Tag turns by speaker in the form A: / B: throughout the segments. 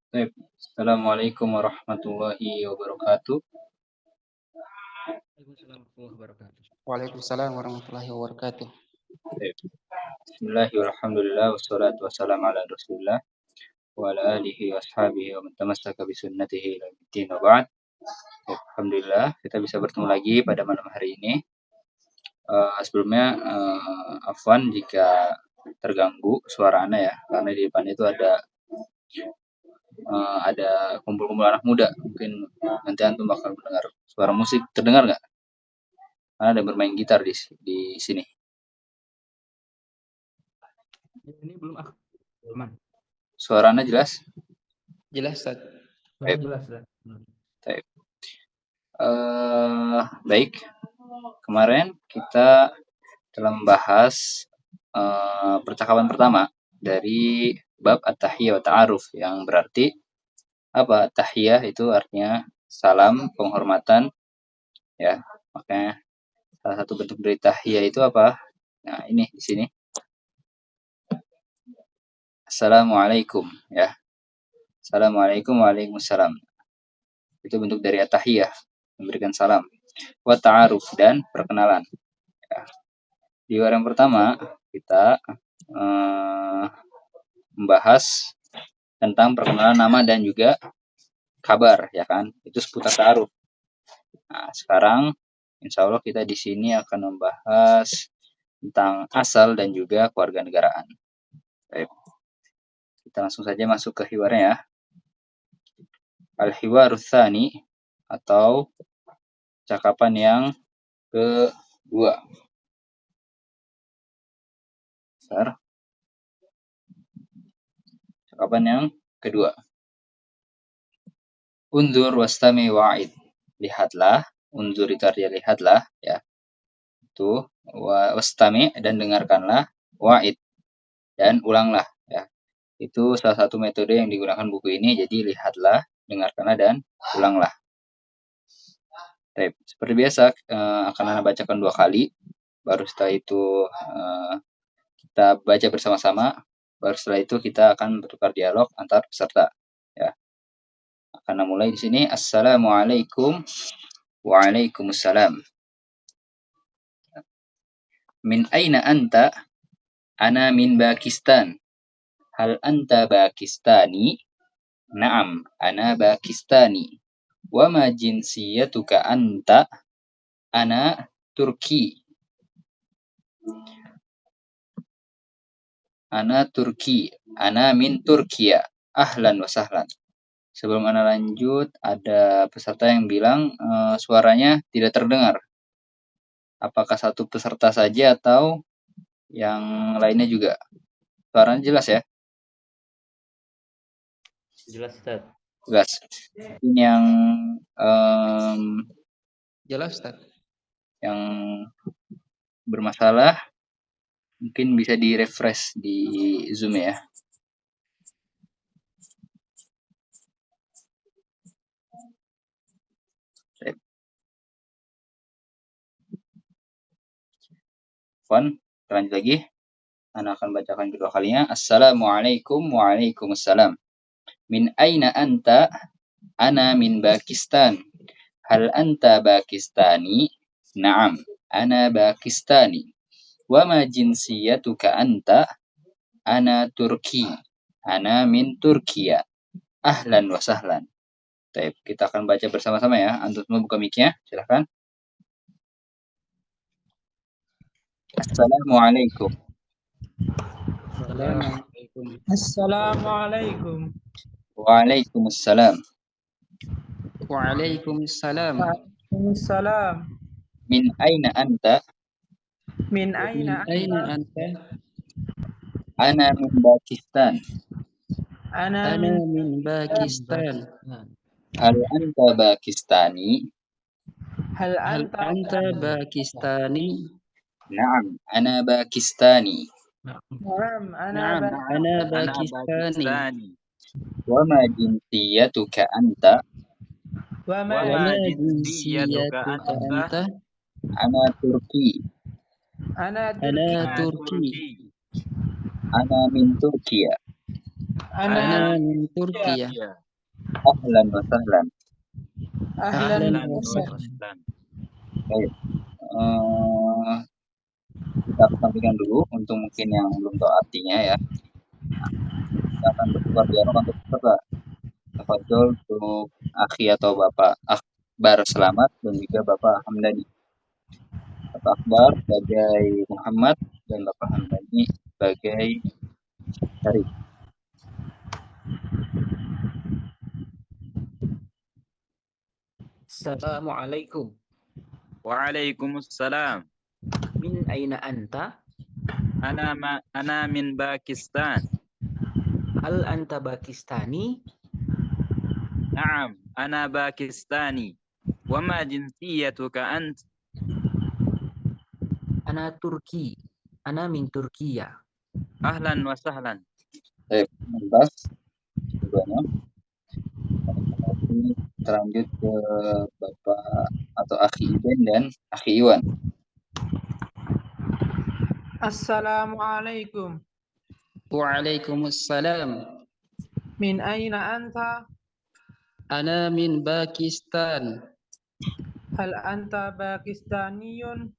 A: Baik. Assalamualaikum warahmatullahi wabarakatuh.
B: Waalaikumsalam warahmatullahi wabarakatuh.
C: Waalaikumsalam warahmatullahi wabarakatuh.
A: Baik. Bismillahirrahmanirrahim. Wassalatu wassalamu ala Rasulillah wa ala alihi wa ashabihi wa man tamassaka bi sunnatihi ila yaumil wa ba'd. Alhamdulillah kita bisa bertemu lagi pada malam hari ini. Sebelumnya afwan jika terganggu suara Anda ya, karena di depan itu ada kumpul-kumpul anak muda. Mungkin nanti antum bakal mendengar suara musik. Terdengar nggak? Karena ada bermain gitar di sini.
B: Ini belum aman.
A: Suara Anda jelas?
C: Jelas, Ustaz.
A: Baik.
B: Jelas.
A: Baik. Baik. Kemarin kita telah membahas percakapan pertama dari bab at-tahiyah wa ta'aruf, yang berarti apa? Tahiyah itu artinya salam, penghormatan, ya. Makanya salah satu bentuk dari tahiyah itu apa? Nah, ini di sini. Assalamualaikum, ya. Assalamualaikum, waalaikumsalam. Itu bentuk dari at-tahiyah, memberikan salam. Wa ta'aruf, dan perkenalan. Ya. Di yang pertama kita membahas tentang perkenalan nama dan juga kabar, ya kan? Itu seputar ta'aruf. Nah, sekarang insya Allah kita di sini akan membahas tentang asal dan juga kewarganegaraan. Baik. Kita langsung saja masuk ke hiwarnya ya. Al-hiwarus tsani, atau cakapan yang kedua. Cakapan yang kedua. Unzur wastami wa'id. Lihatlah, unzur itu artinya lihatlah, ya. Itu wastami, dan dengarkanlah, wa'id, dan ulanglah, ya. Itu salah satu metode yang digunakan buku ini. Jadi lihatlah, dengarkanlah, dan ulanglah. Baik. Seperti biasa akan Anda bacakan 2 kali. Baru setelah itu kita baca bersama-sama. Baru setelah itu kita akan bertukar dialog antar peserta, ya. Akan mulai di sini. Assalamualaikum. Waalaikumsalam. Min aina anta? Ana min Pakistan. Hal anta Pakistani? Naam, ana Pakistani. Wa ma jinsiyatuka anta? Ana Turki. Ana Turki. Ana min Turkiya. Ahlan wa sahlan. Sebelum Anda lanjut, ada peserta yang bilang suaranya tidak terdengar. Apakah satu peserta saja atau yang lainnya juga? Suaranya jelas ya?
B: Jelas, Ustaz.
A: Jelas. Ini yang
C: Jelas, Ustaz.
A: yang bermasalah mungkin bisa di-refresh di Zoom ya. Lanjut lagi. Ana akan bacakan kedua kalinya. Assalamualaikum. Waalaikumsalam. Min aina anta? Ana min Pakistan. Hal anta Pakistani? Naam, ana Pakistani. Wa ma jinsiyatuka anta? Ana Turki. Ana min Turkiya. Ahlan wa sahlan. Baik, kita akan baca bersama-sama ya. Antum semua buka mic-nya, silakan. Assalamualaikum.
D: Assalamualaikum.
A: Waalaikumsalam.
C: Waalaikumsalam.
D: Waalaikumsalam.
A: Min aina anta?
D: Min aina
C: anta?
A: Ana min Pakistan.
D: Ana
C: min Pakistan.
A: Hal anta Pakistani?
D: Hal anta
C: Pakistani?
A: Naam, ana Pakistani.
D: Naam,
C: ana Pakistani.
A: Wa ma jinsiyatuka anta?
D: Wa ma
C: jinsiyatuka anta?
A: Ana Turki.
D: Ana
C: Turki.
A: Ana min Turkiya.
D: Ana
C: Ana min Turkiya.
A: Ahlan wa sahlan.
D: ahlan
C: Ahlan
D: wa
C: wa
D: sahlan.
C: sahlan.
A: Baik. Kita sampaikan dulu untuk mungkin yang belum tahu artinya ya. Kita akan bertukar dialog untuk peserta. Tafadhol untuk akhi atau Bapak Akbar Selamat dan juga Bapak Hamdani. Bapak Akbar sebagai Muhammad dan Bapak Hamdani sebagai Syarif.
B: Assalamualaikum.
E: Waalaikumsalam.
B: Min aina anta?
E: Ana min Pakistan.
B: Hal anta Pakistani?
E: Naam, ana Pakistani. Wa ma jinsiyatuka ant?
B: Ana Turki. Ana min Turkiya.
E: Ahlan wa sahlan.
A: Baik, tuntas keduanya. Kita lanjut ke Bapak atau Akhi Iben dan Akhi Iwan.
D: Assalamualaikum.
C: Waalaikumsalam.
D: Min aina anta?
C: Ana min Pakistan.
D: Hal anta Pakistaniyun?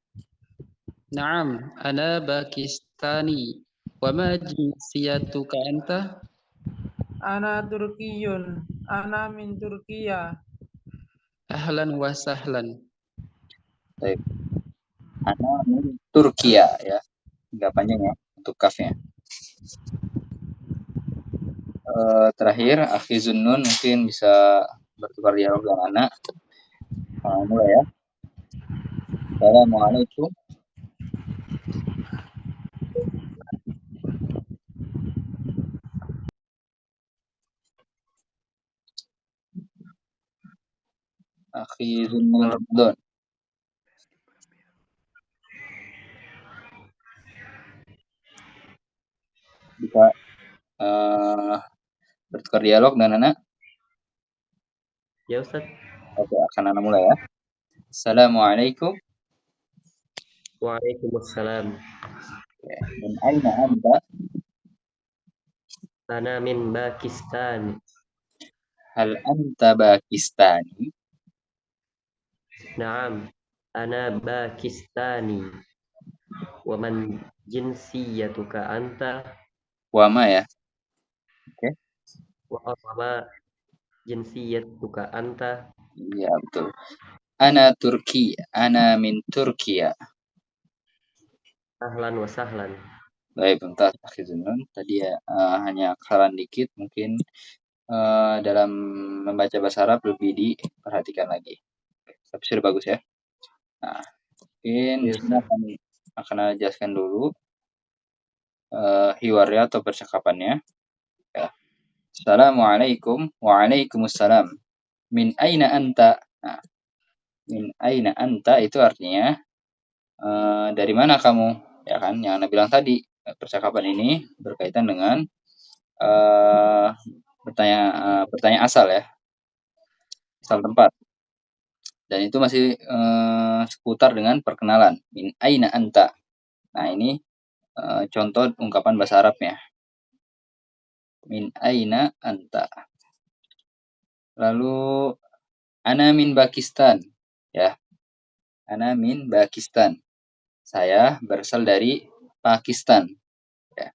C: Naam, ana Pakistani. Wa ma jinsiyatuka anta?
D: Ana Turkiyun. Ana min Turkiya.
C: Ahlan wa sahlan.
A: Baik. Ana min Turkiya ya. Enggak panjang ya untuk kafnya. Terakhir Akhi Zunnun mungkin bisa bertukar dialog dengan anak. Mulai ya. Assalamualaikum. Akhi Zunnun Ramadan. Bisa bertukar dialog dengan anak.
B: Ya Ustaz.
A: Oke, akan anak mulai ya. Assalamualaikum.
B: Waalaikumsalam.
A: Min aina anta?
B: Ana min Pakistan.
A: Hal anta Pakistani?
B: Naam. Ana Pakistani. Wa man jinsiyatuka anta?
A: Wama ya. Oke.
B: Wa ma jinsiyatuka anta?
A: Iya, betul. Ana Turki. Ana min Turkiya.
B: Ahlan wa sahlan.
A: Baik, bentar Akhi Zunnun. Tadi ya hanya kesalahan dikit. Mungkin dalam membaca bahasa Arab lebih diperhatikan lagi. Tapi sudah bagus ya. Nah, mungkin di sini akan saya jelaskan dulu hiwarnya atau percakapannya. Ya. Assalamualaikum. Waalaikumsalam. Min aina anta? Nah, min aina anta itu artinya dari mana kamu? Ya kan, yang Anda bilang tadi percakapan ini berkaitan dengan bertanya asal ya, asal tempat. Dan itu masih seputar dengan perkenalan. Min aina anta. Nah, ini contoh ungkapan bahasa Arabnya. Min aina anta. Lalu ana min Pakistan. Ya. Ana min Pakistan. Saya berasal dari Pakistan. Ya.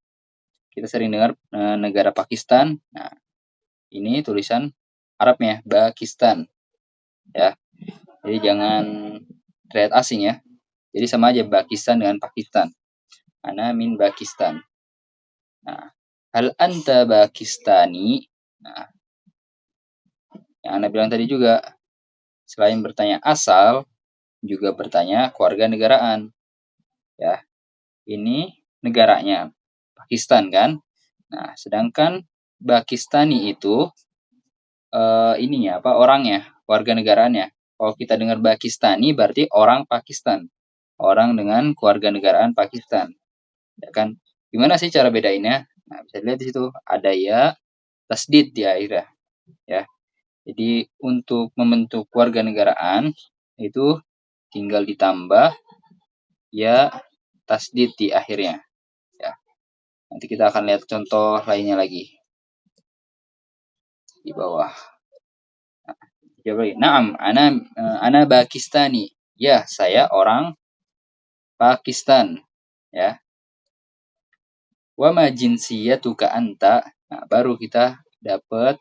A: Kita sering dengar negara Pakistan. Nah, ini tulisan Arabnya Pakistan. Ya. Jadi jangan terlihat asing ya. Jadi sama aja Pakistan dengan Pakistan. Ana min Pakistan. Nah, hal anta Pakistani? Nah, yang Anda bilang tadi juga selain bertanya asal, juga bertanya keluarga negaraan. Ya. Ini negaranya Pakistan kan? Nah, sedangkan Pakistani itu ininya apa? Orangnya, warga negaraannya. Kalau kita dengar Pakistani berarti orang Pakistan. Orang dengan keluarga negaraan Pakistan. Ya kan? Gimana sih cara bedainnya? Nah, bisa dilihat di situ ada ya tasdid di akhirnya. Ya. Jadi untuk membentuk keluarga negaraan itu tinggal ditambah ya tasdid di akhirnya. Ya. Nanti kita akan lihat contoh lainnya lagi. di bawah. Jawab lagi. Naam, ana Pakistani. Ya, saya orang Pakistan. Ya. Wa ma jinsiyatuka anta. Nah, baru kita dapat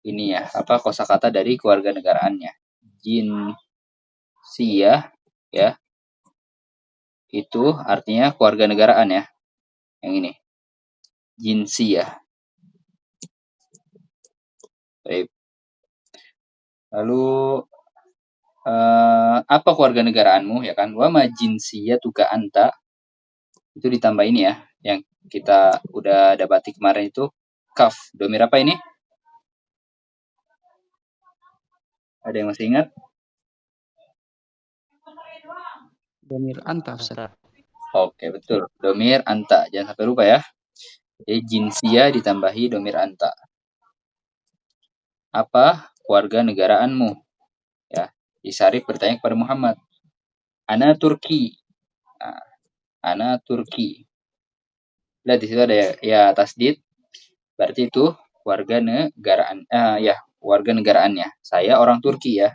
A: ini ya, apa kosakata dari kewarganegaraannya. Jinsiyah ya. Itu artinya kewarganegaraan ya. Yang ini. Jinsiyah. Baik. Lalu apa kewarganegaraanmu ya kan? Wa ma jinsiyatuka anta. Itu ditambah ini ya, yang kita udah dapati kemarin itu kaf. Domir apa ini? Ada yang masih ingat?
C: Domir anta, Ustaz.
B: Anta.
A: Oke, betul. Domir anta. Jangan sampai lupa ya. Jadi jinsia ditambahi domir anta. Apa keluarga negaraanmu? Ya, Syarif bertanya kepada Muhammad. Ana Turki. Nah, ana Turki. Lihat di situ ada ya tasdid. Berarti itu warga negaraan. Ya, warga negaraannya. Saya orang Turki ya.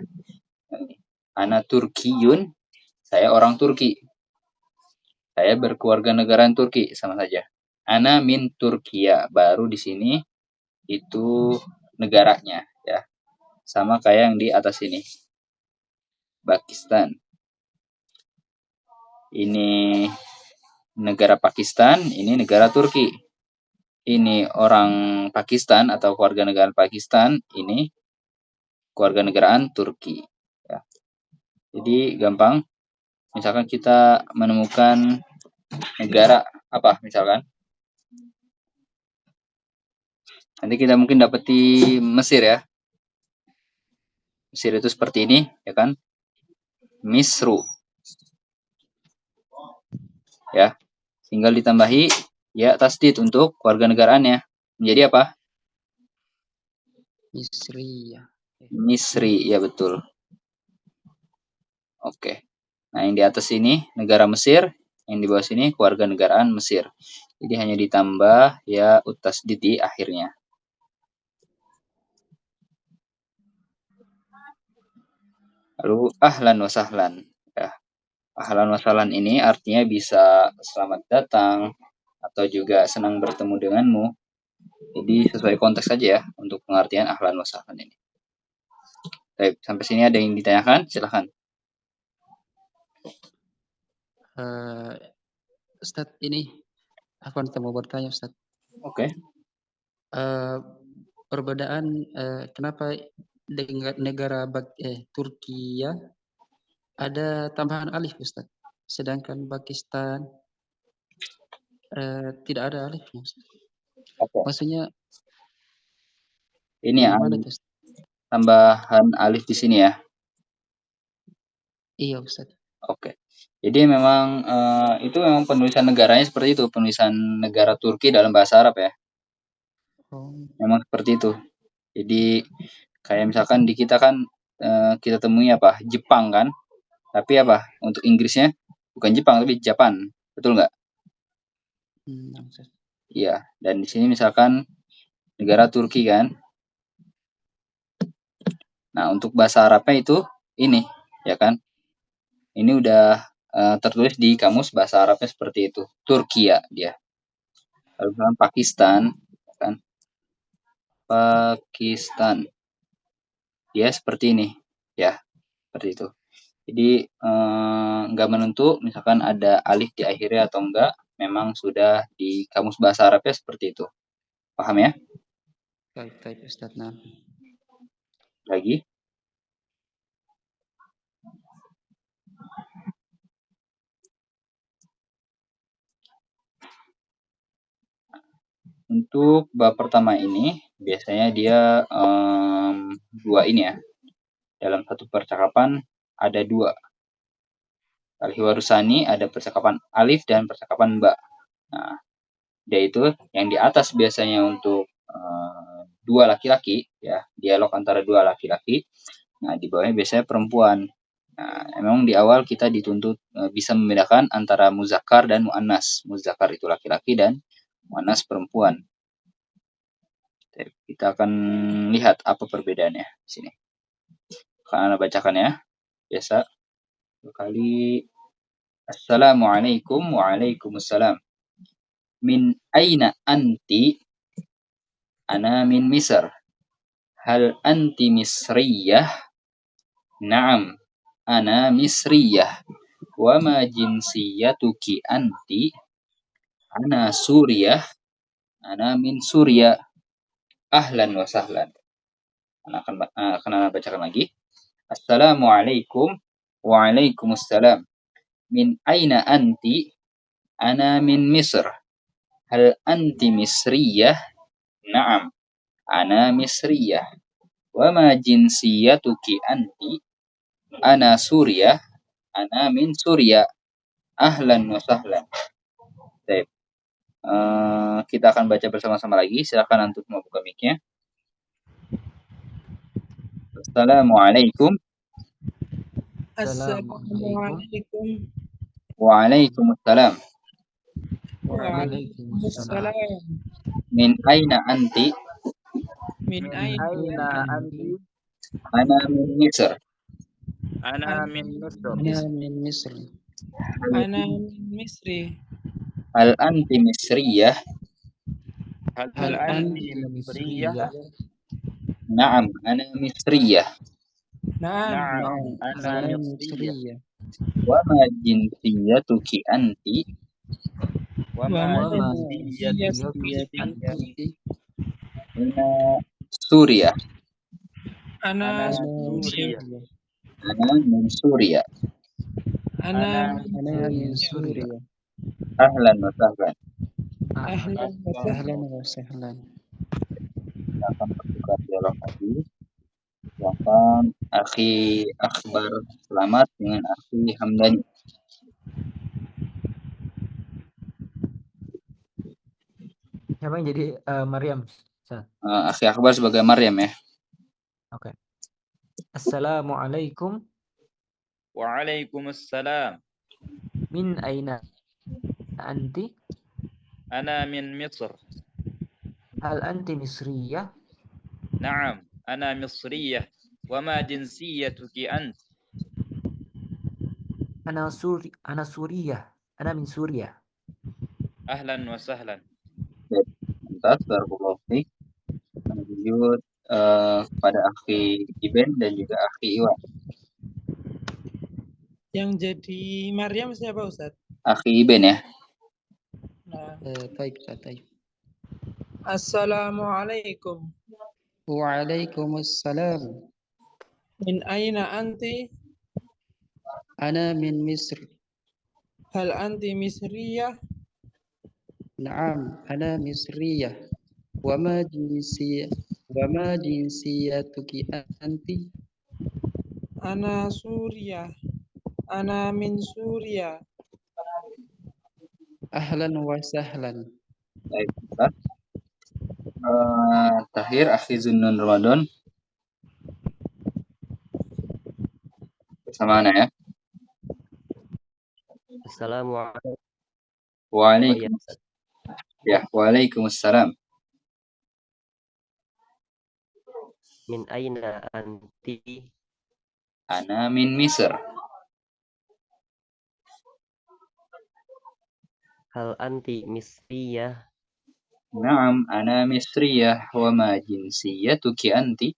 A: Ana Turkiyun. Saya orang Turki. Saya berkeluarga negaraan Turki, sama saja. Ana min Turkiya, baru di sini itu negaranya ya. Sama kayak yang di atas ini. Pakistan. Ini negara Pakistan, ini negara Turki. Ini orang Pakistan atau keluarga negaraan Pakistan, ini keluarga negaraan Turki ya. Jadi gampang. Misalkan kita menemukan negara apa misalkan, nanti kita mungkin dapat di Mesir ya. Mesir itu seperti ini ya kan, Misru ya, tinggal ditambahi ya tasdid untuk keluarga negaraannya menjadi apa?
C: Misri ya.
A: Misri ya, betul. Oke. Nah, yang di atas ini negara Mesir, yang di bawah sini keluarga negaraan Mesir. Jadi hanya ditambah ya tasdid di akhirnya. Lalu ahlan wa sahlan ya. Ahlan wa sahlan ini artinya bisa selamat datang atau juga senang bertemu denganmu. Jadi sesuai konteks saja ya untuk pengertian ahlan wa sahlan ini. Baik, sampai sini ada yang ditanyakan? Silahkan.
C: Ustadz, ini aku mau bertanya, Ustadz.
A: Oke.
C: Perbedaan kenapa negara Turki ya ada tambahan alif, Ustadz, sedangkan Pakistan tidak ada alifnya, Ustadz.
A: Oke.
C: Maksudnya
A: ini ya,
C: gimana tuh, Ustadz?
A: Tambahan alif di sini ya.
C: Iya, Ustadz.
A: Oke. Jadi memang itu memang penulisan negaranya seperti itu, penulisan negara Turki dalam bahasa Arab ya.
C: Oh,
A: Memang seperti itu. Jadi kayak misalkan di kita kan kita temui apa? Jepang kan. Tapi apa? Untuk Inggrisnya bukan Jepang tapi Japan. Betul nggak?
C: Ustadz.
A: Iya. Dan di sini misalkan negara Turki kan. Nah, untuk bahasa Arabnya itu ini, ya kan? Ini udah tertulis di kamus bahasa Arabnya seperti itu. Turkiya dia. Lalu misalkan Pakistan, kan? Pakistan. Dia seperti ini, ya. Seperti itu. Jadi nggak menentu misalkan ada alif di akhirnya atau enggak, memang sudah di kamus bahasa Arabnya seperti itu. Paham ya?
C: Baik, Ustadz. Nah,
A: lagi. Untuk bab pertama ini biasanya dia dua ini ya. Dalam satu percakapan ada dua. Al-Hiwarusani ada percakapan alif dan percakapan ba. Nah, dia itu yang di atas biasanya untuk dua laki-laki ya, dialog antara dua laki-laki. Nah, di bawahnya biasanya perempuan. Nah, memang di awal kita dituntut bisa membedakan antara muzakkar dan muannas. Muzakkar itu laki-laki dan muannas perempuan. Kita akan lihat apa perbedaannya di sini. Akan Anda bacakan ya. Biasa. 2 kali. Assalamualaikum. Waalaikumsalam. Min aina anti? Ana min Misr. Hal anti Misriyah? Naam. Ana Misriyah. Wa ma jinsiyatuki anti? Ana Suriah. Ana min Suria. Ahlan wa sahlan. Akan Anda bacakan lagi. Assalamualaikum. Waalaikumsalam. Min aina anti? Ana min Misr. Hal anti Misriyah? Naam. Ana Misriyah. Wa ma jinsiyatuki anti? Ana Suriah. Ana min Suria. Ahlan wa sahlan. Baik. Kita akan baca bersama-sama lagi. Silakan untuk membuka mic-nya. Assalamualaikum.
D: Assalamualaikum.
A: Waalaikumsalam.
D: Waalaikumsalam.
A: Min aina anti?
D: Min
E: Aina
D: aina
E: anti?
A: Ana min Misr.
E: Ana min Misr.
C: Ana min Misr.
D: ana min Misri.
A: Hal anti Misriyah?
E: Hal
C: Hal
E: anti
C: anti
E: Misriyah?
A: Naam, ana Misriyah.
D: Naam.
E: Na'am, ana
C: Ana
E: Misriyah.
C: Misriyah.
A: Wa ma jinsiyatuki anti?
E: Wa
D: Wa
E: ma
D: ma
E: jinsiyatuki anti?
C: Anti.
A: Ana Suriah.
D: Ana
E: Ana
D: Suriah.
E: Suriah.
A: Ana min Suria.
D: Ana
C: Ana min
D: Suriah.
C: Suriah.
A: Ahlan wa sahlan.
D: Ahlan wa sahlan.
C: Ahlan wa sahlan.
A: Kita akan bertukar dialog lagi. Silakan Akhi Akbar Selamat dengan Akhi Hamdani.
F: Siapa yang jadi Maryam?
A: Akhi Akbar sebagai Maryam ya.
F: Oke. Assalamualaikum.
E: Waalaikumsalam.
F: Min aina anti?
E: Ana min Misr.
F: Hal anti Misriyah?
E: Na'am, ana Misriyah. Wa ma jinsiyatuki ant?
F: Ana Suriyah. Ana min Suriah.
E: Ahlan wa sahlan.
A: Lantas barakallahu fiik. Lanjut pada Akhi Iben dan juga Akhi Iwan.
D: Yang jadi Maryam siapa Ustaz?
A: Akhi Iben ya.
D: Nah.
C: Taib, taib.
D: Assalamualaikum.
C: Waalaikumsalam.
D: Min aina anti?
C: Ana min Misr.
D: Hal anti Misriyah?
C: Naam, ana Misriyah. Wa ma jinsiyatuki anti?
D: Ana Suriah. Ana min Suria.
C: Ahlan wa sahlan.
A: Baik, Ustaz. Terakhir Akhi Zunnun Ramadan. Bersama Ana ya.
B: Assalamualaikum.
A: Waalaikumsalam.
B: Min aina anti?
A: Ana min Misr.
B: Hal anti Misriyah?
A: Naam, ana Misriyah. Wa ma jinsiyatuki anti?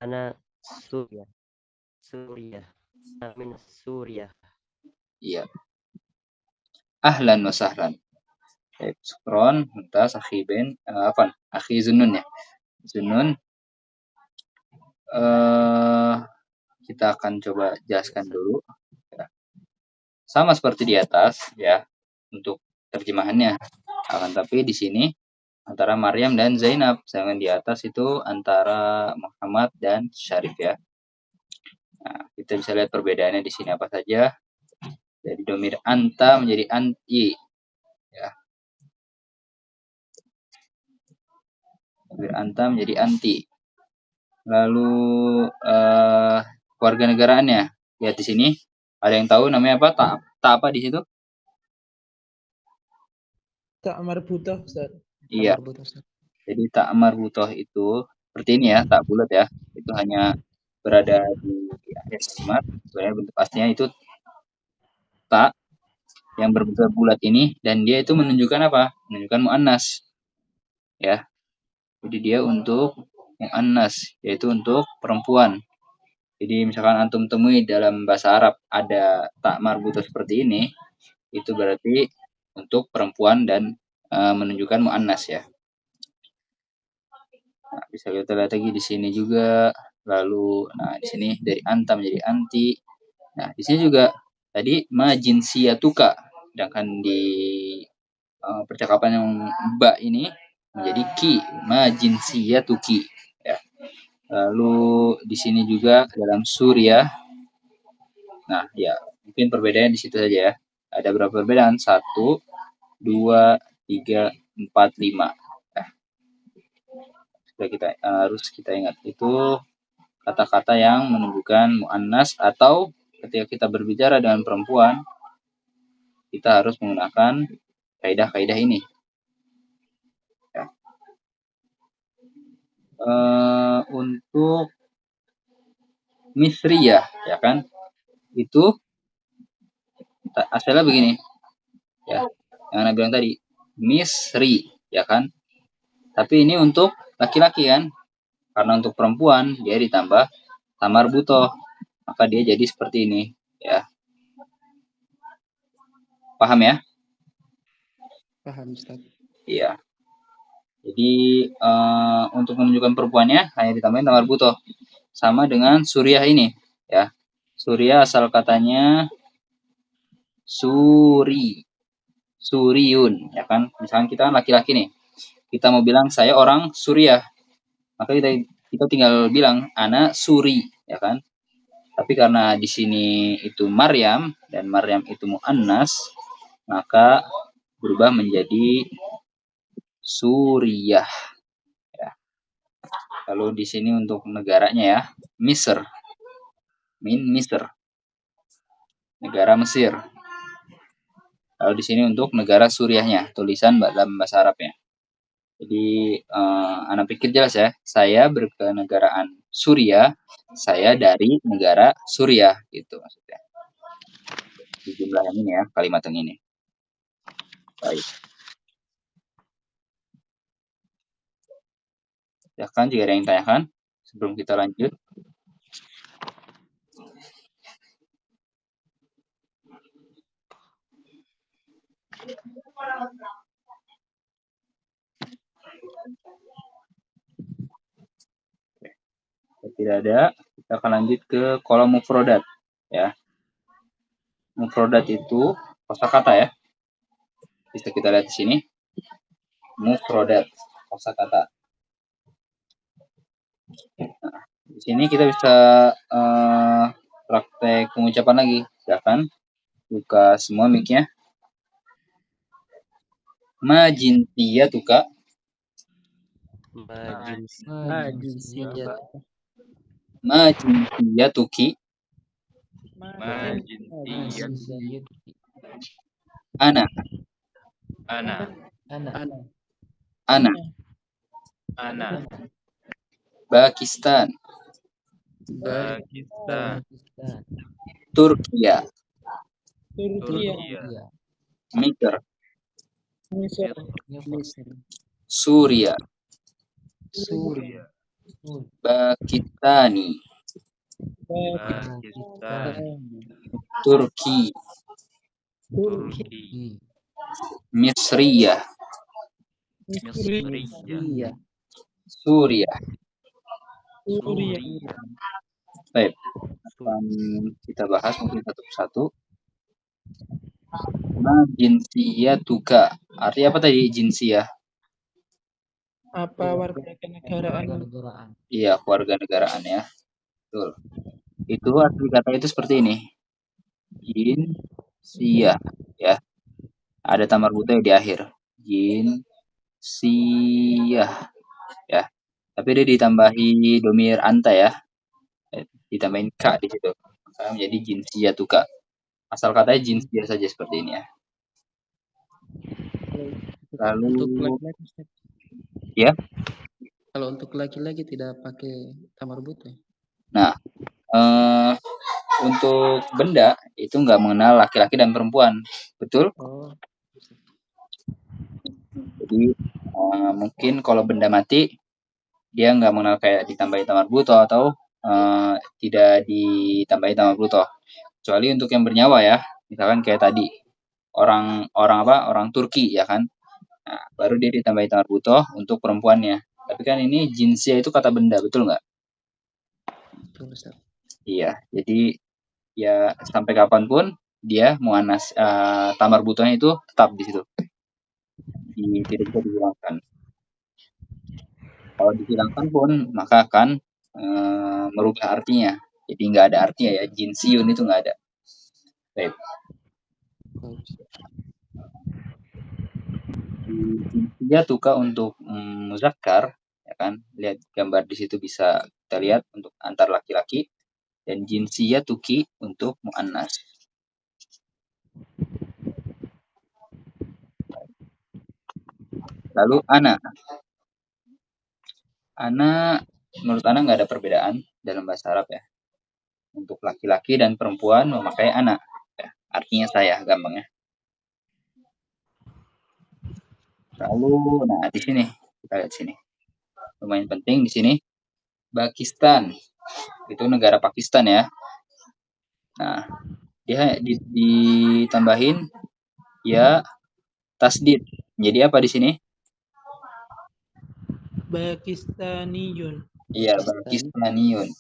B: Ana Suriah. Ana min Suriah.
A: Iya. Ahlan wa sahlan. Baik, syukron. Lantas Akhi Ben, Akhi Zunnun ya. Zunnun. Kita akan coba jelaskan dulu. Ya. Sama seperti di atas ya untuk terjemahannya. Akan tapi di sini antara Maryam dan Zainab, sedangkan di atas itu antara Muhammad dan Syarif ya. Nah, kita bisa lihat perbedaannya di sini apa saja. Dari domir anta menjadi anti ya. Domir anta menjadi anti. Lalu warga negaraannya. Lihat di sini. Ada yang tahu namanya apa? Tak apa di situ?
D: Tak marbutoh, Ustaz.
A: Iya.
C: Marbutoh, Ustaz.
A: Jadi tak marbutoh itu seperti ini ya, tak bulat ya. Itu hanya berada di akhir kalimat. Sebenarnya bentuk aslinya itu tak yang berbentuk bulat ini, dan dia itu menunjukkan apa? Menunjukkan muannas. Ya. Jadi dia untuk muannas, yaitu untuk perempuan. Jadi misalkan antum temui dalam bahasa Arab ada tak marbutoh seperti ini, itu berarti untuk perempuan dan menunjukkan muannas ya. Nah, bisa kita lihat lagi di sini juga. Lalu, nah di sini dari anta menjadi anti. Nah, di sini juga tadi majinsiyatuka. Sedangkan di percakapan yang ba ini menjadi ki, majinsiyatuki. Ya. Lalu di sini juga dalam Suriah. Nah, ya mungkin perbedaannya di situ saja ya. Ada berapa perbedaan? 1, 2, 3, 4, 5. Kita harus kita ingat itu kata-kata yang menunjukkan muannas, atau ketika kita berbicara dengan perempuan kita harus menggunakan kaidah-kaidah ini. Ya. Untuk misriyah ya kan, itu asalnya begini ya, yang Anda bilang tadi misri ya kan, tapi ini untuk laki-laki kan, karena untuk perempuan dia ditambah tamar butoh, maka dia jadi seperti ini ya. Paham ya?
C: Paham, Ustaz.
A: Iya. Jadi untuk menunjukkan perempuannya hanya ditambahin tamar butoh, sama dengan Suriah ini ya. Suriah asal katanya Suriyun ya kan. Misalkan kita kan laki-laki nih, kita mau bilang saya orang Suriah, maka kita tinggal bilang ana Suri ya kan. Tapi karena di sini itu Maryam dan Maryam itu muannas, maka berubah menjadi Suriah ya. Lalu di sini untuk negaranya ya, Misr, min Misr, negara Mesir. Lalu di sini untuk negara Suriahnya, tulisan dalam bahasa Arabnya. Jadi Anda pikir jelas ya, saya berkenegaraan Suriah, saya dari negara Suriah gitu maksudnya. Di jumlah yang ini ya, kalimat yang ini. Baik. Silahkan jika ada yang tanyakan sebelum kita lanjut. Jika tidak ada, kita akan lanjut ke kolom mufrodat ya. Mufrodat itu kosakata ya. Bisa kita lihat di sini. Mufrodat, kosakata. Nah, di sini kita bisa praktek pengucapan lagi. Silakan buka semua mic-nya. Majinsiyatuka. Majinsiyatuki. Ana. Pakistan. Turkiya. Misr. Suriah. Pakistani. Turki. Misriyah. Suriah. Baik, akan kita bahas mungkin satu persatu. Jinsiyatuka. Artinya apa tadi jinsiyah?
D: Apa warga kenegaraan?
A: Iya, warga negaraan ya. Betul. Itu arti kata itu seperti ini. Jinsiyah ya. Ada tamar butoh di akhir. Jinsiyah ya. Tapi dia ditambahi domir anta ya. Ditambahin ka di situ. Maka menjadi jinsiyatuka. Asal katanya jinsiyah saja seperti ini ya. Lalu
C: Untuk laki-laki, Ustaz.
A: ya.
C: Kalau untuk laki-laki tidak pakai tamar buta.
A: Nah, untuk benda itu nggak mengenal laki-laki dan perempuan, betul?
C: Oh,
A: Jadi mungkin kalau benda mati dia nggak mengenal kayak ditambahi tamar buto atau tidak ditambahi tamar buto. Kecuali untuk yang bernyawa ya, misalkan kayak tadi orang Turki ya kan. Nah, baru dia ditambahi tamar buto untuk perempuannya. Tapi kan ini jinsia itu kata benda, betul nggak?
C: betul, Ustaz.
A: Iya, jadi ya sampai kapanpun dia muannas tamar butohnya itu tetap di situ. Tidak bisa dihilangkan. Kalau dihilangkan pun maka akan merubah artinya. Jadi nggak ada artinya ya, jinsiun itu nggak ada. Baik.
C: Baik.
A: Jinsia tuka untuk muzakkar, ya kan? Lihat gambar di situ bisa kita lihat untuk antar laki-laki, dan jinsia tuki untuk muannas. Lalu ana menurut ana nggak ada perbedaan dalam bahasa Arab ya. Untuk laki-laki dan perempuan memakai ana. Ya, artinya saya gampangnya. Lalu, nah di sini kita lihat sini. Lumayan penting di sini. Pakistan itu negara Pakistan ya. Nah, dia ditambahin ya tasdid. Jadi apa di sini?
D: Pakistaniyun.
A: Iya, Pakistaniun.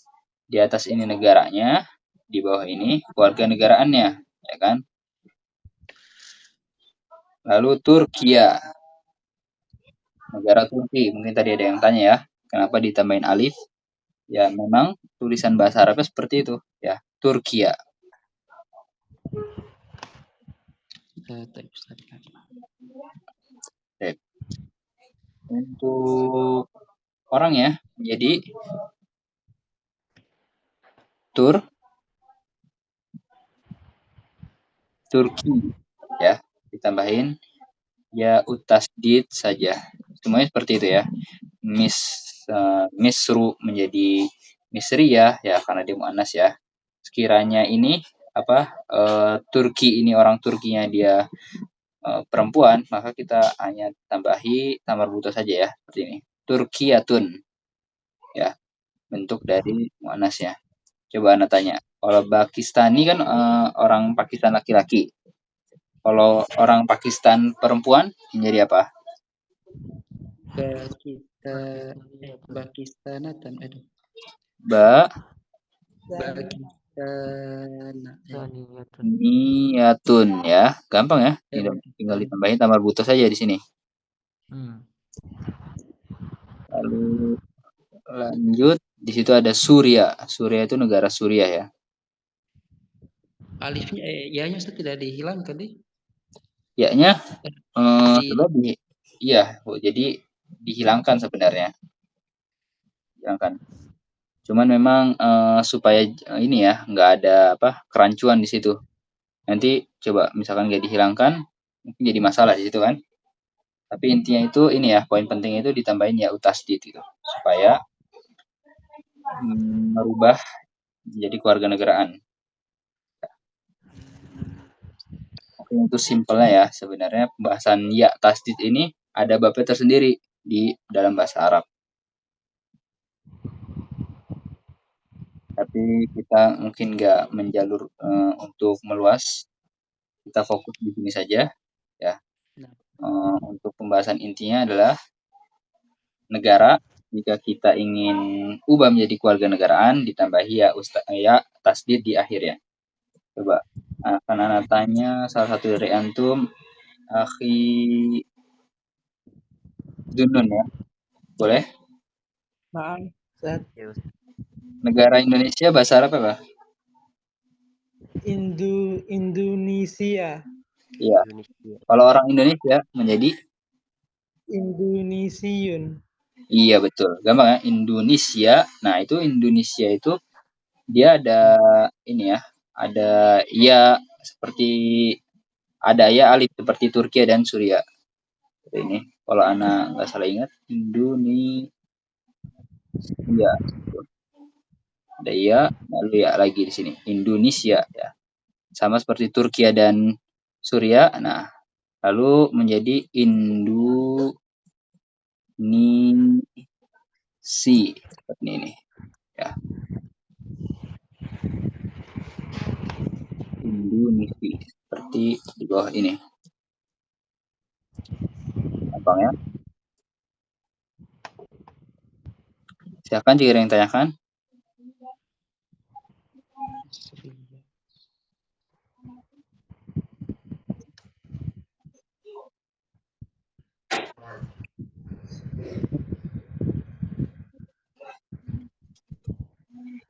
A: Di atas ini negaranya, di bawah ini keluarga negaraannya, ya kan? Lalu Turkiya. Negara Turki. Mungkin tadi ada yang tanya ya, kenapa ditambahin alif? Ya, memang tulisan bahasa Arabnya seperti itu, ya. Turkiya. Untuk orang ya, jadi Turki ya, ditambahin ya utasdid saja. Semuanya seperti itu ya. Misru menjadi misriyah ya karena dia muannas ya. Sekiranya ini Turki ini orang Turkinya dia perempuan, maka kita hanya tambahi tamar buta saja ya, seperti ini. Turkiyatun. Ya, bentuk dari muannasnya. Coba Anda tanya. Kalau Pakistani kan orang Pakistan laki-laki. Kalau orang Pakistan perempuan menjadi apa?
C: Pakistanatan, aduh.
A: Niyatun ya, gampang ya. Tinggal ditambahin tamar buta saja di sini. Lalu lanjut, di situ ada Suria. Suria itu negara Suria ya.
C: Alifnya, ya-nya tidak dihilangkan deh.
A: Ya-nya iya, jadi dihilangkan sebenarnya. Dihilangkan. Cuman memang supaya ini ya, nggak ada kerancuan di situ. Nanti coba misalkan nggak dihilangkan, mungkin jadi masalah di situ kan. Tapi intinya itu ini ya, poin penting itu ditambahin ya utasdid gitu, supaya merubah menjadi kewarganegaraan. Oke, itu simpelnya ya. Sebenarnya pembahasan ya tasdid ini ada babnya tersendiri di dalam bahasa Arab. Tapi kita mungkin nggak menjalur untuk meluas. Kita fokus di sini saja ya. Untuk pembahasan intinya adalah negara. Jika kita ingin ubah menjadi kewarganegaraan, ditambahi ya tasdid di akhir ya. Coba akan Ana tanya salah satu dari antum, Akhi Dunun ya. Boleh?
D: Naam, Ustaz.
A: Negara Indonesia bahasa Arab apa?
D: Indonesia.
A: Iya. Kalau orang Indonesia menjadi
D: Indonesiun.
A: iya betul. Gampang ya, Indonesia. Nah, itu Indonesia itu dia ada ini ya, ada ya seperti ada ya alif seperti Turki dan Suria. Ini kalau ana nggak salah ingat Indonesia. Ada ya, lalu ya lagi di sini Indonesia ya. Sama seperti Turki dan Suriah. Nah, lalu menjadi Indonesia seperti ini ya. Indonesia seperti di bawah ini. Gampang ya. Silakan jika ada yang tanyakan.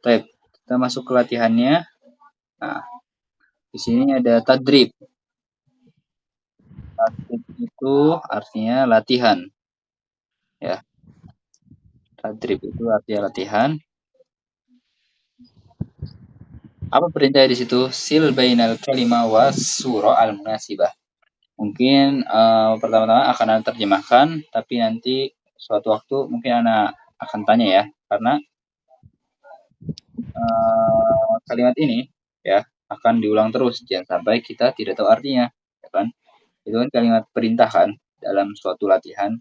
A: Baik, kita masuk ke latihannya. Nah, di sini ada tadrib. Tadrib itu artinya latihan. Ya. Tadrib itu artinya latihan. Apa perintah di situ? Sil bainal kalimah was surah al-munasibah. Mungkin pertama-tama akan Anda terjemahkan, tapi nanti suatu waktu mungkin Anda akan tanya ya, karena kalimat ini ya akan diulang terus, jangan sampai kita tidak tahu artinya, ya kan? Itu kan kalimat perintah kan dalam suatu latihan.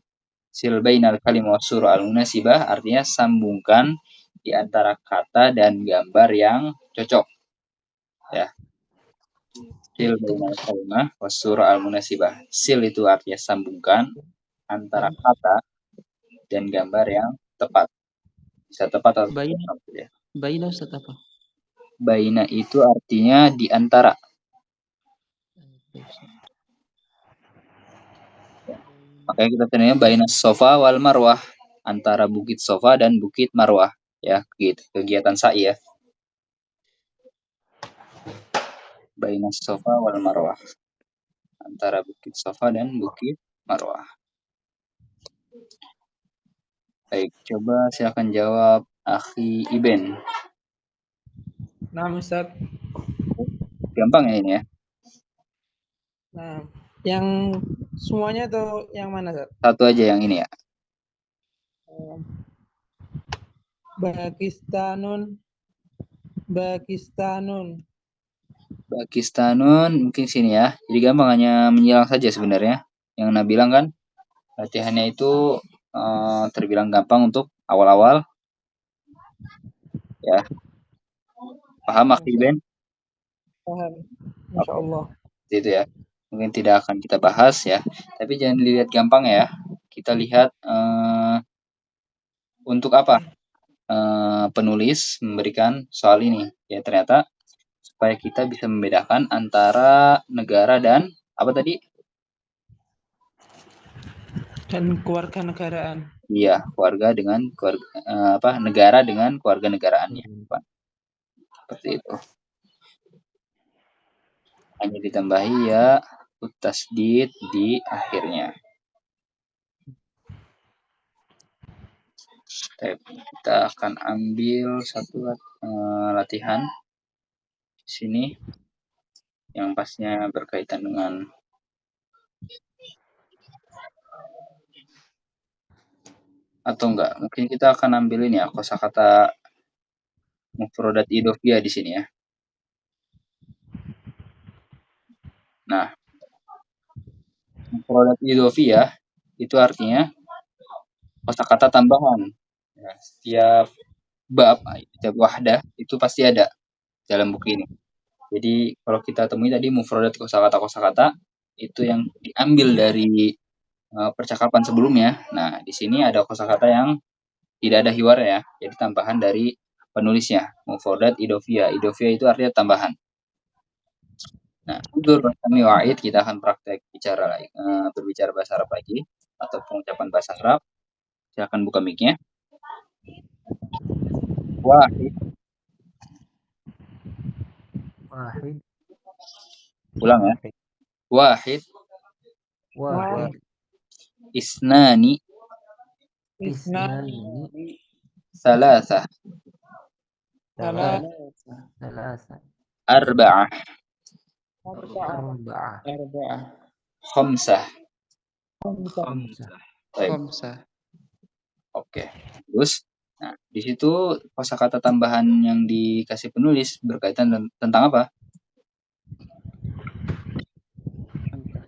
A: Sil bainal kalimah was surah al-munasibah artinya sambungkan di antara kata dan gambar yang cocok. Ya. Sil bainal kalimah was surah al-munasibah. Sil itu artinya sambungkan antara kata dan gambar yang tepat. Bisa tepat atau tidak tepat ya.
C: Baina Ustaz apa?
A: Baina itu artinya di antara. Makanya kita terima baina sofa wal marwah, antara bukit sofa dan bukit marwah ya, kegiatan sa'i ya. Baina sofa wal marwah, antara bukit sofa dan bukit marwah. Baik, coba silakan jawab Akhi Iben.
D: Nah, Ustaz.
A: Gampang ya ini ya.
D: Nah, yang semuanya atau yang mana, Ustaz?
A: Satu aja yang ini ya. Pakistanun mungkin sini ya. Jadi gampang, hanya menyilang saja sebenarnya. Yang Nabi bilang kan latihannya itu terbilang gampang untuk awal-awal. Ya. Paham Akhi Ben?
D: Paham. Masya Allah.
A: Itu ya. Mungkin tidak akan kita bahas ya. Tapi jangan dilihat gampang ya. Kita lihat untuk apa penulis memberikan soal ini. Ya ternyata supaya kita bisa membedakan antara negara dan apa tadi?
D: Dan keluarga negaraan.
A: Iya, keluarga dengan negara dengan keluarga negaraannya. Seperti itu. Hanya ditambahi ya tasdid di akhirnya. Kita akan ambil satu latihan di sini yang pastinya berkaitan dengan atau enggak, mungkin kita akan ambil ini ya kosakata mufradat idhofiyah di sini ya. Nah, mufradat idhofiyah itu artinya kosakata tambahan. Ya, setiap bab, setiap wahdah itu pasti ada dalam buku ini. Jadi kalau kita temui tadi mufradat kosakata itu yang diambil dari percakapan sebelumnya. Nah, di sini ada kosakata yang tidak ada hiwar ya, jadi tambahan dari penulisnya. Mufradat idhofiyah. Idhofiyah itu artinya tambahan. Nah, udzur kami wa'id, kita akan praktek berbicara bahasa Arab lagi atau pengucapan bahasa Arab. Silakan buka mic-nya. Wahid. Ulang ya. Wahid. Isnani. Salasah. Arba'ah. Khamsah.
D: Khamsah.
F: خمسة.
A: Baik.
C: Khamsah.
A: Oke. Terus, nah di situ kosakata tambahan yang dikasih penulis berkaitan tentang apa?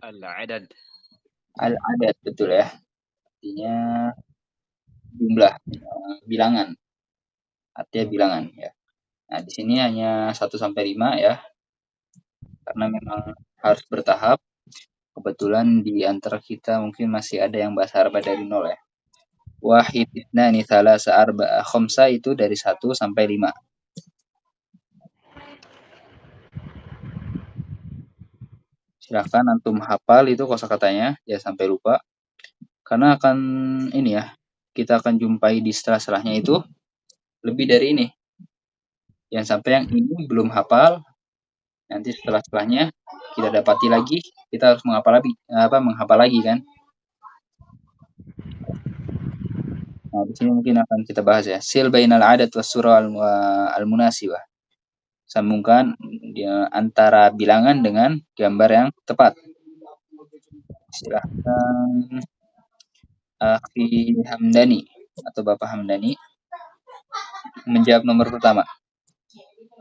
E: Al-adad.
A: Al-adad, betul ya. Artinya jumlah, bilangan. Artinya bilangan ya. Nah, di sini hanya 1 sampai 5 ya. Karena memang harus bertahap. Kebetulan di antara kita mungkin masih ada yang bahasa Arab dari 0 ya. Wahid, ithnani, thalasa, arba'a, khamsa itu dari 1 sampai 5. Silahkan antum hafal itu kosakatanya, ya sampai lupa. Karena akan ini ya, kita akan jumpai di setelah-setelahnya itu lebih dari ini. Yang sampai yang ini belum hafal, nanti setelah-setelahnya kita dapati lagi, kita harus menghafal lagi kan. Nah, di sini mungkin akan kita bahas ya. Sil bainal adat was surah al-munasibah. Sambungkan antara bilangan dengan gambar yang tepat. Silahkan Akhi Hamdani atau Bapak Hamdani menjawab nomor pertama.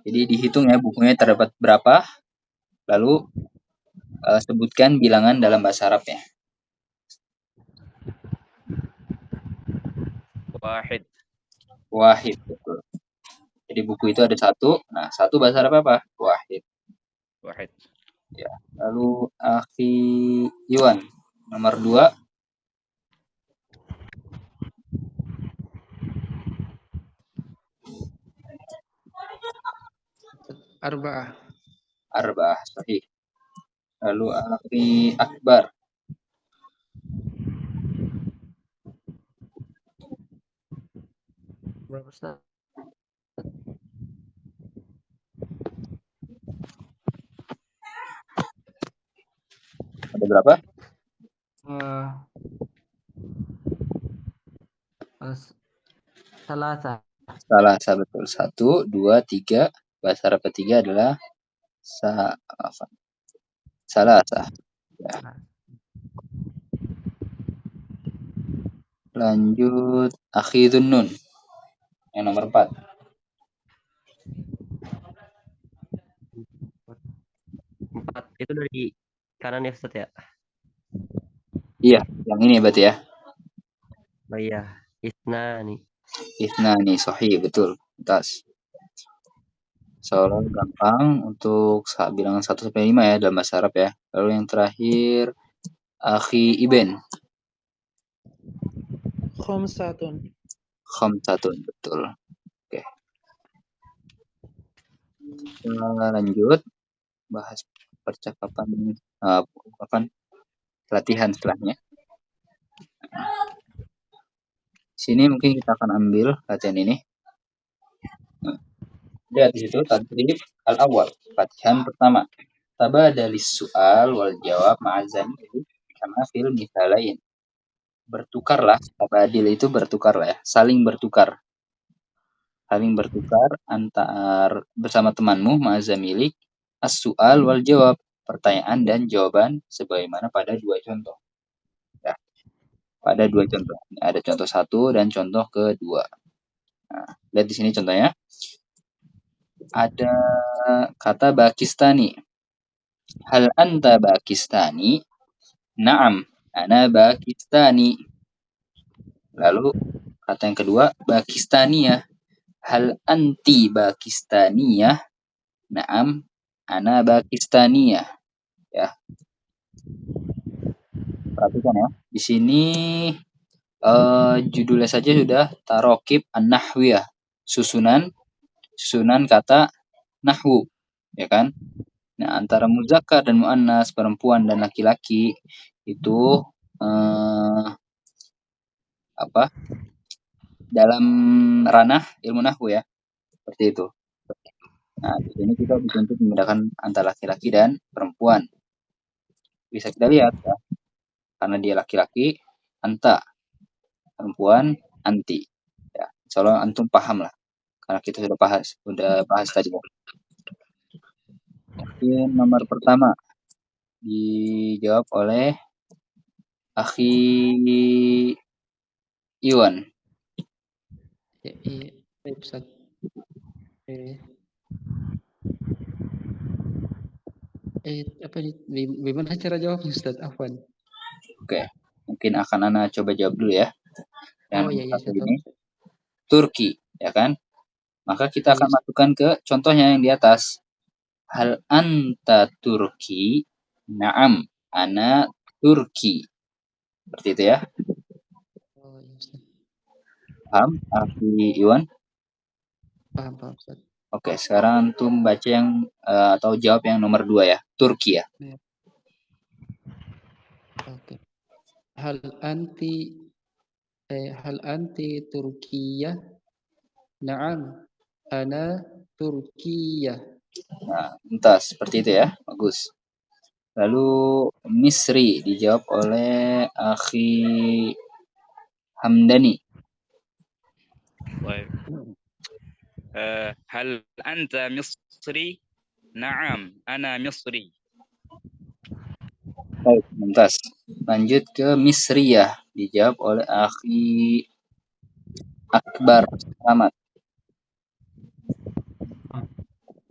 A: Jadi dihitung ya bukunya terdapat berapa, lalu sebutkan bilangan dalam bahasa Arabnya.
E: Wahid.
A: Wahid, betul. Jadi buku itu ada 1. Nah, 1 bahasa Arab apa? Wahid.
E: Wahid.
A: Ya. Lalu Akhi Iwan nomor 2.
C: Arba'ah.
A: Arba'ah, sahih. Lalu Akhi Akbar.
B: Berapa Ustaz?
A: Ada berapa?
F: ثلاثة.
A: Salah, betul. 1, 2, 3. Bahasa Arab ketiga adalah salah. Ya. Lanjut Akhi Dhunnun. Yang nomor 4.
B: 4 itu dari kanan ya Ustaz ya?
A: Iya, yang ini berarti ya.
B: Oh iya, Isnani.
A: Ithnani, sahih, betul. Atas. Soalnya gampang untuk bilangan 1 sampai 5 ya dalam bahasa Arab ya. Lalu yang terakhir Akhi Iben.
D: Khamsatun.
A: Khamsatun, betul. Oke. Kita lanjut bahas percakapan latihan setelahnya. Sini mungkin kita akan ambil latihan ini. Lihat di situ tadrib al-awwal, latihan pertama. Tabadalis su'al wal jawab ma'azan kama fil mithalain. Bertukarlah, tabadil itu bertukarlah ya, saling bertukar. Saling bertukar antar bersama temanmu ma'azamilik as-su'al wal jawab, pertanyaan dan jawaban sebagaimana pada 2 contoh. Ya. Pada 2 contoh. Ada contoh 1 dan contoh kedua. Nah, lihat di sini contohnya. Ada kata Pakistani. Hal anta Pakistani? Naam, ana Pakistani. Lalu kata yang kedua Pakistaniyah. Hal anti Pakistaniyah? Naam, ana Pakistaniyah. Ya. Perhatikan ya. Di sini judulnya saja sudah tarokib an-nahwiyah. Susunan kata nahwu, ya kan? Nah, antara muzakkar dan muannas, perempuan dan laki-laki itu dalam ranah ilmu nahwu ya. Seperti itu. Nah, di sini kita dituntut membedakan antara laki-laki dan perempuan. Bisa kita lihat ya. Karena dia laki-laki, anta. Perempuan, anti. Ya, insyaallah antum paham lah. Karena kita sudah bahas tadi. Mungkin nomor pertama dijawab oleh Akhi Iwan.
C: Iya, baik Ustaz. Apa nih? Bagaimana cara jawabnya Ustaz? Afwan.
A: Oke, mungkin akan Ana coba jawab dulu ya. Yang
C: Oh iya,
A: satu
C: saya tahu.
A: ini Turki, ya kan? Maka kita akan
C: Iya.
A: masukkan ke contohnya yang di atas. Hal anta Turki? Naam, ana Turki. Seperti itu ya.
C: Oh iya Ustaz.
A: Paham, Akhi Iwan?
C: Paham Ustaz.
A: Oke, sekarang antum baca yang atau jawab yang nomor 2 ya. Turki ya.
C: Oke. Hal anti Turkiyah? Naam, ana Turkiyah.
A: Nah, entah seperti itu ya. Bagus. Lalu Misri dijawab oleh Akhi Hamdani.
E: طيب هل أنت مصري؟ نعم أنا مصري.
A: Baik, mumtaz. Lanjut ke Misriyah dijawab oleh Akhi Akbar. Selamat.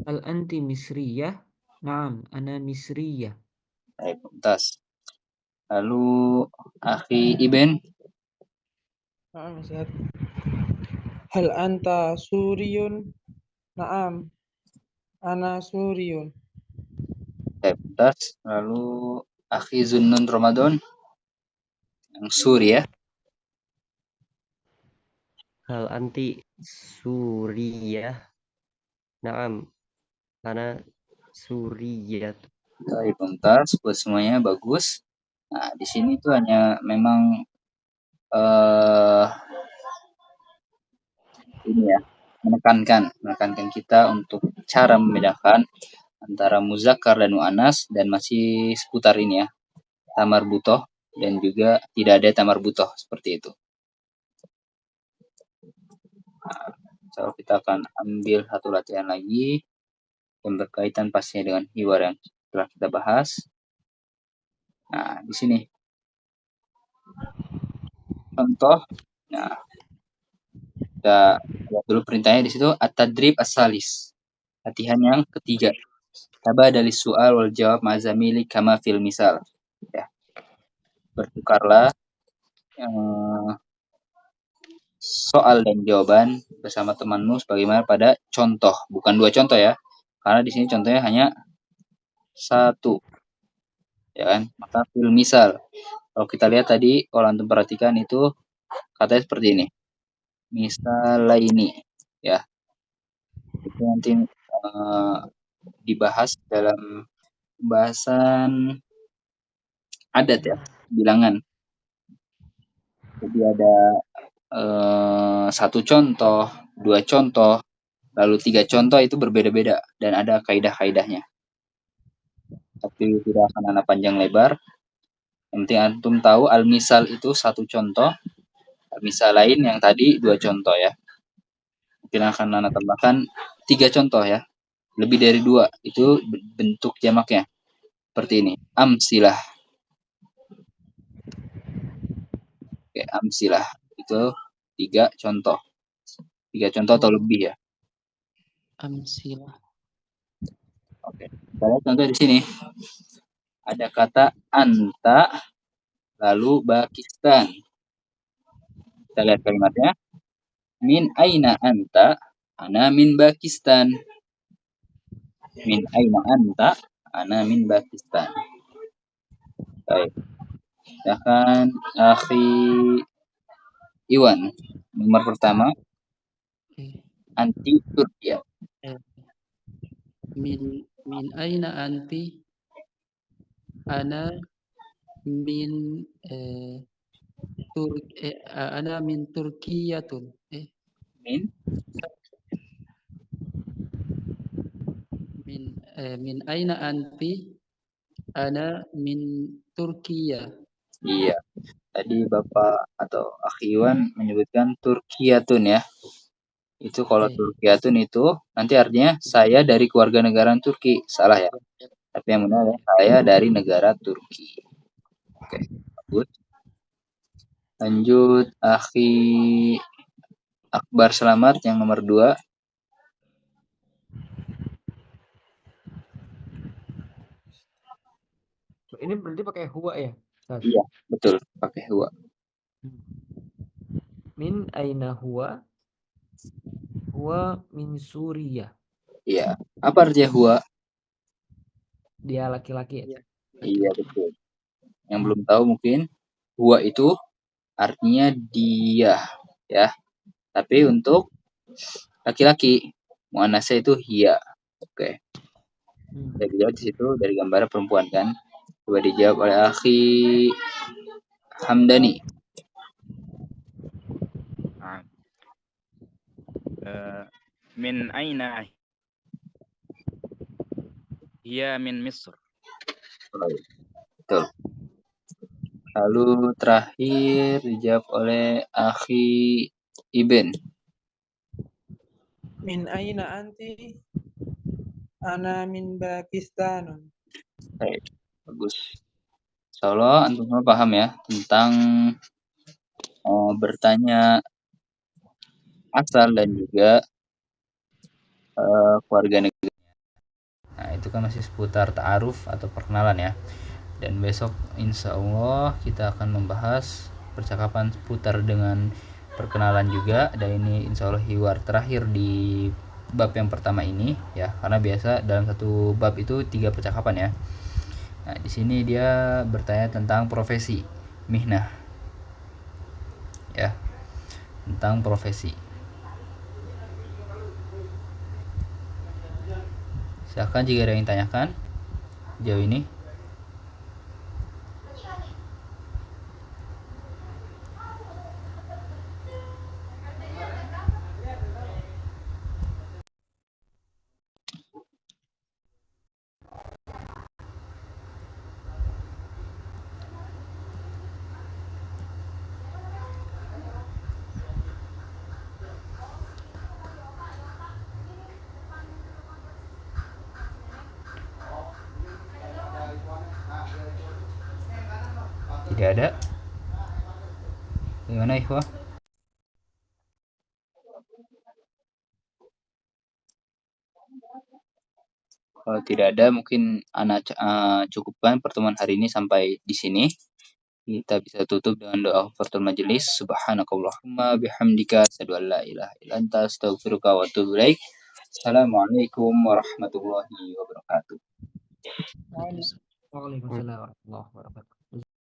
F: Hal anti misriyah? Naam, ana misriyah.
A: Baik, mumtaz. Lalu Akhi Iben.
D: Naam Ustaz. Hal anta Suriyun? Naam. Ana Suriyun.
A: Baik, mumtaz. Lalu Akhi Zunnun Ramadan yang Suriah.
B: Hal anti Suriah? Naam, ana Suriyah.
A: Baik, mumtaz. Buat semuanya bagus. Nah, di sini tuh hanya memang ini ya, menekankan kita untuk cara membedakan antara muzakkar dan muannas dan masih seputar ini ya. Tamar butoh dan juga tidak ada tamar butoh seperti itu. Nah, so kita akan ambil satu latihan lagi yang berkaitan pastinya dengan hiwar yang telah kita bahas. Nah, di sini contoh. Nah, kita lihat dulu perintahnya di situ at-tadrib as-salis. Latihan yang ketiga. Tabadali su'al wal jawab ma'zamili kama fil misal. Ya. Bertukarlah soal dan jawaban bersama temanmu sebagaimana pada contoh, bukan 2 contoh ya. Karena di sini contohnya hanya 1. Ya kan? Maka fil misal. Kalau kita lihat tadi, kalau antum perhatikan itu katanya seperti ini. Misalaini ya. Itu nanti dibahas dalam pembahasan adat ya, bilangan. Jadi ada 1 contoh, 2 contoh, lalu 3 contoh itu berbeda-beda dan ada kaidah-kaidahnya. Tapi tidak akan ana panjang lebar. Yang penting antum tahu al-misal itu 1 contoh, misal lain yang tadi 2 contoh ya. Mungkin akan ana tambahkan 3 contoh ya. Lebih dari 2 itu bentuk jamaknya. Seperti ini, amsilah. Oke, amsilah itu 3 contoh. 3 contoh atau lebih ya.
C: Amsilah.
A: Oke. Kita lihat contoh di sini. Ada kata anta lalu Pakistan. Kita lihat kalimatnya. Min aina anta? Ana min Pakistan. Min aina anta? Ana min Pakistan. Baik. Silakan Akhi Iwan. Nomor pertama. Anti Turkiya.
C: Min aina anti? Ana min ana min Turkiyatun. Min aina anti? Ana min Turkiya.
A: Iya. Tadi Bapak atau Akhi Iwan menyebutkan Turkiyatun ya. Itu kalau Turkiyatun itu nanti artinya saya dari keluarga negara Turki. Salah ya. Tapi yang benar ya, saya dari negara Turki. Oke, bagus. Lanjut Akhi Akbar Selamat yang nomor 2.
F: Ini berarti pakai huwa ya? Ustaz?
A: Iya, betul, pakai huwa.
F: Min aina huwa? Huwa min Suriah.
A: Iya. Apa artinya huwa?
F: Dia laki-laki ya?
A: Iya, betul. Yang belum tahu mungkin huwa itu artinya dia, ya. Tapi untuk laki-laki muannasnya itu hiya. Oke. Saya lihat di situ dari gambar perempuan kan. Coba dijawab oleh Akhi Hamdani.
E: نعم من أين هي من مصر
A: Betul. Lalu terakhir dijawab oleh Akhi Iben.
D: Min aina anti? Ana min Pakistan.
A: Baik, bagus. Insyaallah antum semua paham ya tentang bertanya asal dan juga keluarga negara. Nah, itu kan masih seputar ta'aruf atau perkenalan ya. Dan besok insya Allah kita akan membahas percakapan seputar dengan perkenalan juga. Dan ini insya Allah hiwar terakhir di bab yang pertama ini ya, karena biasa dalam satu bab itu 3 percakapan ya. Nah, di sini dia bertanya tentang profesi, mihnah. Ya. Tentang profesi. Silahkan jika ada yang tanyakan sejauh ini. Tidak ada. Bagaimana ikhwah? Kalau tidak ada mungkin ana cukupkan pertemuan hari ini sampai di sini. Kita bisa tutup dengan doa kafaratul majelis. Subhanakallahumma bihamdika asyhadu an la ilaha illa anta astaghfiruka wa atubu ilaik. Assalamualaikum warahmatullahi wabarakatuh.
F: Waalaikumsalam warahmatullahi wabarakatuh.